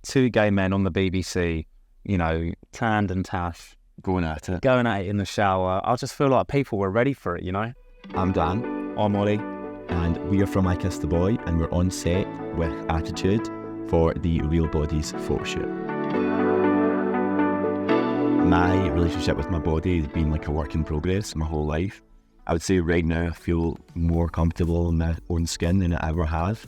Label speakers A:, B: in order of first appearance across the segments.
A: two gay men on the BBC, you know, tanned and tash,
B: Going at it.
A: in the shower. I just feel like people were ready for it, you know?
B: I'm Dan.
A: I'm Ollie.
B: And we are from I Kissed the Boy, and we're on set with Attitude for the Real Bodies photo shoot. My relationship with my body has been like a work in progress my whole life. I would say right now I feel more comfortable in my own skin than I ever have,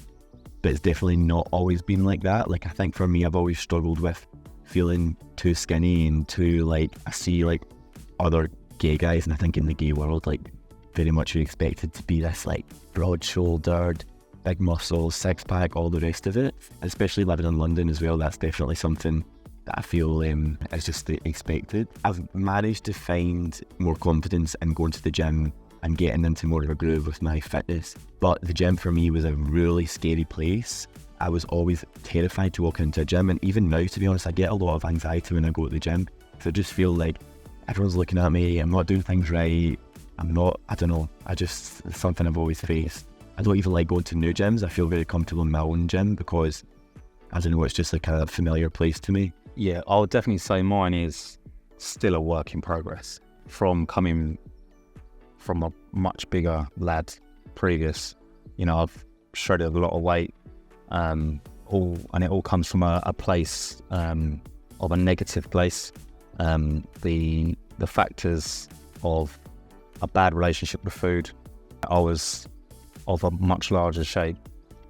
B: but it's definitely not always been like that. Like, I think for me, I've always struggled with feeling too skinny and too, like, I see like other gay guys, and I think in the gay world, like, very much you're expected to be this like broad-shouldered, big muscles, six-pack, all the rest of it. Especially living in London as well, that's definitely something that I feel is just expected. I've managed to find more confidence in going to the gym and getting into more of a groove with my fitness. But the gym for me was a really scary place. I was always terrified to walk into a gym, and even now, to be honest, I get a lot of anxiety when I go to the gym. So I just feel like everyone's looking at me, I'm not doing things right, I don't know, it's something I've always faced. I don't even like going to new gyms. I feel very comfortable in my own gym because, I don't know, it's just like a familiar place to me.
A: Yeah, I would definitely say mine is still a work in progress. From coming from a much bigger lad previous, you know, I've shredded a lot of weight, and it all comes from a place of a negative place. The factors of a bad relationship with food. I was of a much larger shape,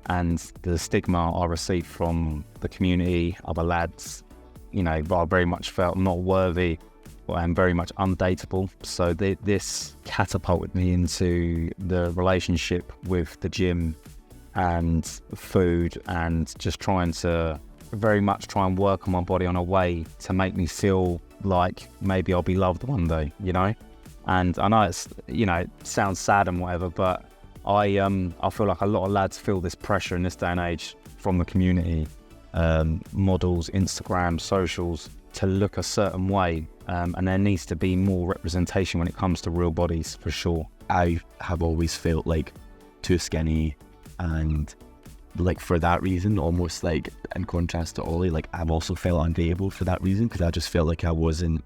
A: and the stigma I received from the community, other lads, you know, I very much felt not worthy and very much undateable. So this catapulted me into the relationship with the gym and food, and just trying to very much try and work on my body on a way to make me feel like maybe I'll be loved one day, you know? And I know it's, you know, it sounds sad and whatever, but I feel like a lot of lads feel this pressure in this day and age from the community, models, Instagram, socials, to look a certain way, and there needs to be more representation when it comes to real bodies, for sure.
B: I have always felt like too skinny, and like for that reason, almost like in contrast to Ollie, like I've also felt undateable for that reason, because I just felt like I wasn't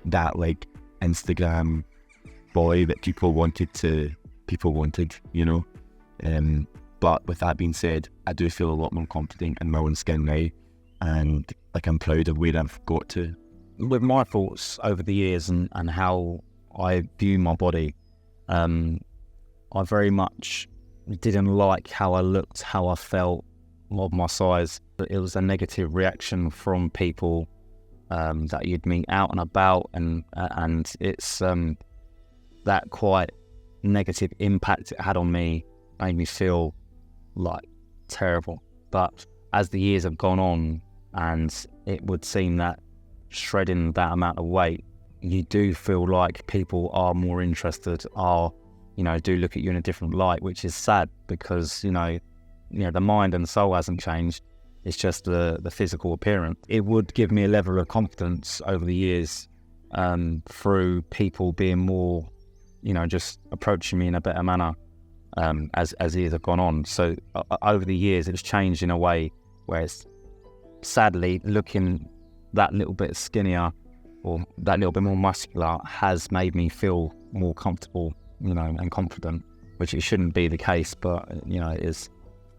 B: that like Instagram boy that people wanted, you know. But with that being said, I do feel a lot more confident in my own skin now, and like I'm proud of where I've got to.
A: With my thoughts over the years and how I view my body, I very much didn't like how I looked, how I felt, of my size. But it was a negative reaction from people that you'd meet out and about, and it's that quite negative impact it had on me made me feel like terrible. But as the years have gone on, and it would seem that shredding that amount of weight, you do feel like people are more interested, you know, do look at you in a different light, which is sad, because, you know, the mind and soul hasn't changed. It's just the physical appearance. It would give me a level of confidence over the years, through people being more, you know, just approaching me in a better manner, as years have gone on. So over the years, it's changed in a way where it's sadly looking that little bit skinnier or that little bit more muscular has made me feel more comfortable, you know, and confident, which it shouldn't be the case, but, you know, it is.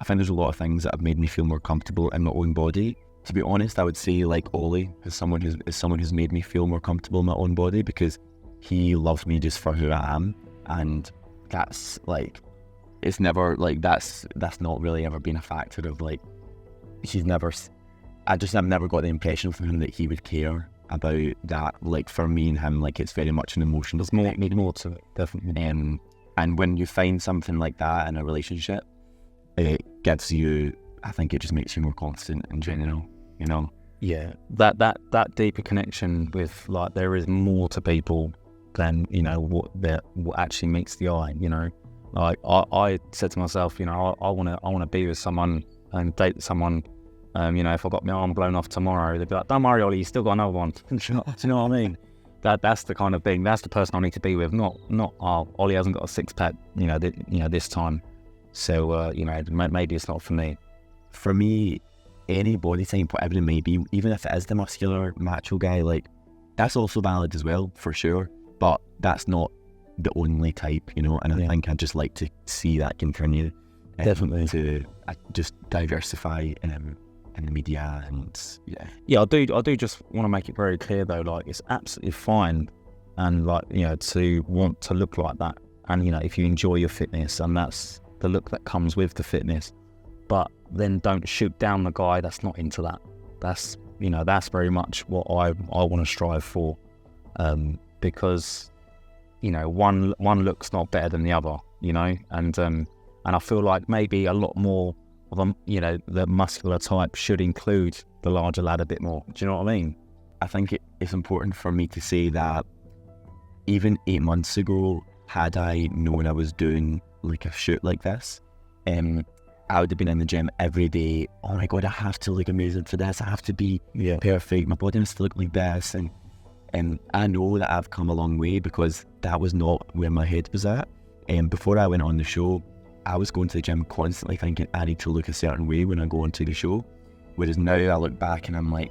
B: I think there's a lot of things that have made me feel more comfortable in my own body. To be honest, I would say like Ollie is someone who's made me feel more comfortable in my own body, because he loves me just for who I am, and that's like, it's never like that's not really ever been a factor of like, I've never got the impression from him that he would care about that. Like for me and him, like it's very much an emotional
A: There's more to it, definitely.
B: And when you find something like that in a relationship, it gives you, I think it just makes you more confident in general, you know.
A: Yeah, that deeper connection with, like, there is more to people than, you know, what actually meets the eye, you know. Like I said to myself, you know, I want to be with someone and date someone. You know, if I got my arm blown off tomorrow, they'd be like, "Don't worry, Ollie, you still got another one." Do you know what I mean? That's the kind of thing. That's the person I need to be with. Not Ollie hasn't got a six pack, you know, this time. So you know, maybe it's not for me.
B: For me, any body type, whatever it may be, even if it is the muscular macho guy, like that's also valid as well, for sure. But that's not the only type, you know. And I think I'd just like to see that continue.
A: Definitely
B: to just diversify in the media, and
A: I do just want to make it very clear though, like it's absolutely fine, and like, you know, to want to look like that, and you know, if you enjoy your fitness and that's the look that comes with the fitness, but then don't shoot down the guy that's not into that. That's, you know, that's very much what I want to strive for, because, you know, one look's not better than the other, you know, and I feel like maybe a lot more of you know, the muscular type should include the larger lad a bit more. Do you know what I mean?
B: I think it's important for me to say that even 8 months ago, had I known I was doing like a shoot like this, I would have been in the gym every day. Oh my God, I have to look amazing for this. I have to be perfect. My body has to look like this. And I know that I've come a long way because that was not where my head was at. Before I went on the show, I was going to the gym constantly thinking I need to look a certain way when I go onto the show. Whereas now I look back and I'm like,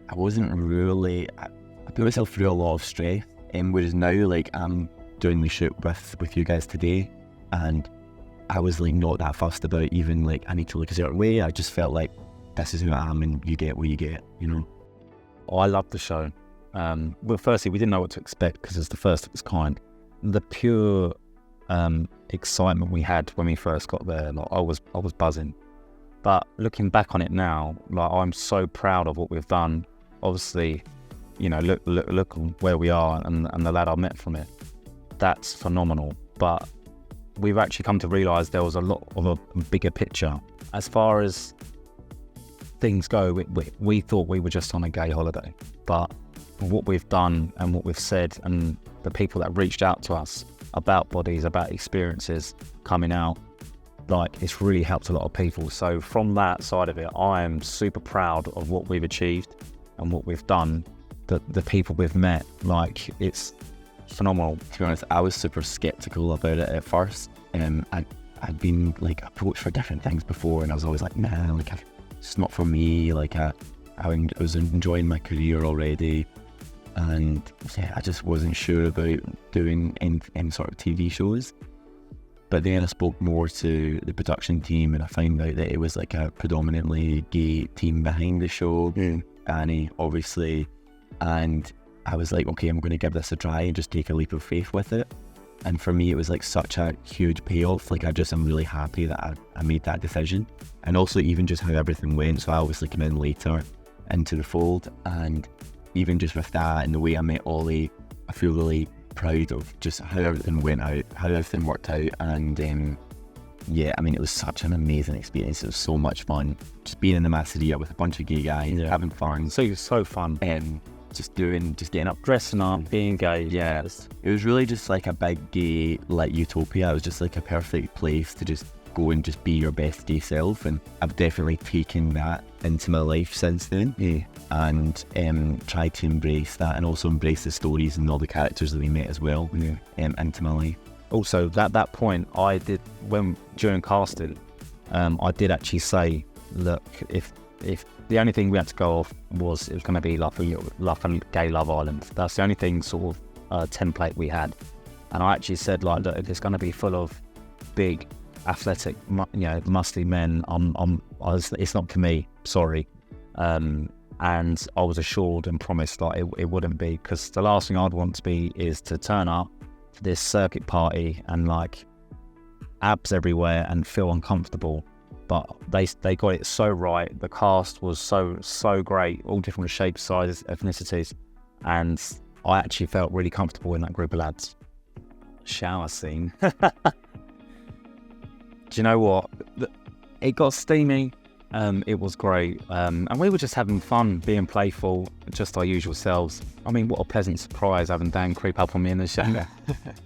B: I wasn't really, I put myself through a lot of stress. Whereas now, like, I'm doing the shoot with you guys today, and I was like not that fussed about even like I need to look a certain way. I just felt like this is who I am, and you get what you get, you know.
A: I loved the show. Well, firstly, we didn't know what to expect because it's the first of its kind. The pure excitement we had when we first got there, like I was buzzing. But looking back on it now, like I'm so proud of what we've done. Obviously, you know, look where we are, and the lad I met from it. That's phenomenal. But we've actually come to realise there was a lot of a bigger picture. As far as things go, we thought we were just on a gay holiday. But what we've done and what we've said, and the people that reached out to us about bodies, about experiences coming out, like it's really helped a lot of people. So from that side of it, I am super proud of what we've achieved and what we've done, the people we've met. Like, it's phenomenal.
B: To be honest, I was super skeptical about it at first. I'd been like approached for different things before, and I was always like, nah, like it's not for me. Like I was enjoying my career already, and yeah, I just wasn't sure about doing any sort of TV shows. But then I spoke more to the production team, and I found out that it was like a predominantly gay team behind the show. Annie, obviously, and I was like, okay, I'm going to give this a try and just take a leap of faith with it. And for me, it was like such a huge payoff. Like I'm really happy that I made that decision, and also even just how everything went. So I obviously came in later into the fold, and even just with that and the way I met Ollie, I feel really proud of just how everything went out, how everything worked out. And yeah, I mean, it was such an amazing experience. It was so much fun just being in the Masseria with a bunch of gay guys, having fun.
A: So fun.
B: Just getting up,
A: dressing up, being gay.
B: Yeah, it was really just like a big gay like utopia. It was just like a perfect place to just go and just be your best gay self. And I've definitely taken that into my life since then. And tried to embrace that, and also embrace the stories and all the characters that we met as well into my life.
A: Also, at that point, I did, during casting, I did actually say, look, if the only thing we had to go off was it was going to be like a gay Love Island. That's the only thing sort of template we had. And I actually said, like, look, if it's going to be full of big, athletic, musty men, it's not for me. Sorry. And I was assured and promised like it wouldn't be, because the last thing I'd want to be is to turn up to this circuit party and like abs everywhere and feel uncomfortable. But they got it so right. The cast was so great, all different shapes, sizes, ethnicities, and I actually felt really comfortable in that group of lads. Shower scene. Do you know what? It got steamy. It was great, and we were just having fun, being playful, just our usual selves. I mean, what a pleasant surprise having Dan creep up on me in the shower.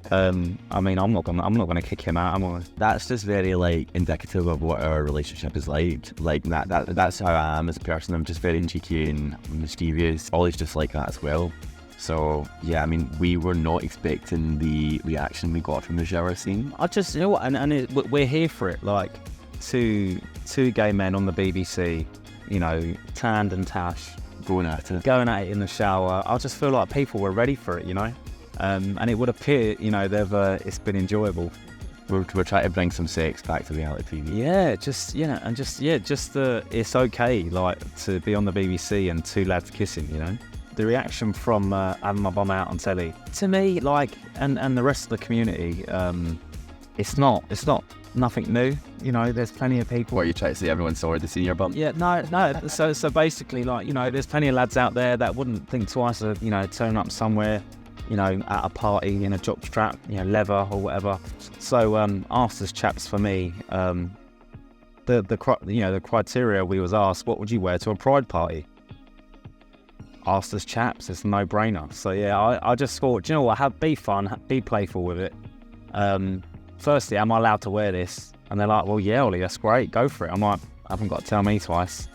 A: I mean, I'm not gonna kick him out.
B: That's just very like indicative of what our relationship is like. Like that's how I am as a person. I'm just very cheeky and mischievous. Ollie's just like that as well. So yeah, I mean, we were not expecting the reaction we got from the shower scene.
A: I just, we're here for it. Like two gay men on the BBC you know, tanned and tash,
B: Going at it.
A: going at it in the shower. I just feel like people were ready for it, you know, and it would appear, you know, it's been enjoyable.
B: We're trying to bring some sex back to reality TV.
A: Yeah, it's okay, like, to be on the BBC and two lads kissing, you know. The reaction from having my bum out on telly, to me, like, and the rest of the community, it's not nothing new, you know. There's plenty of people.
B: What, you try to say everyone's sorry to see your bum?
A: Yeah, no. So basically, like, you know, there's plenty of lads out there that wouldn't think twice of, you know, turning up somewhere, you know, at a party in a jock strap, you know, leather or whatever. So afters chaps for me, the criteria we was asked, what would you wear to a pride party? Afters chaps, it's a no-brainer. So yeah, I just thought, do you know what? Be fun, be playful with it. Firstly, am I allowed to wear this? And they're like, well, yeah, Ollie, that's great, go for it. I'm like, I haven't got to tell me twice.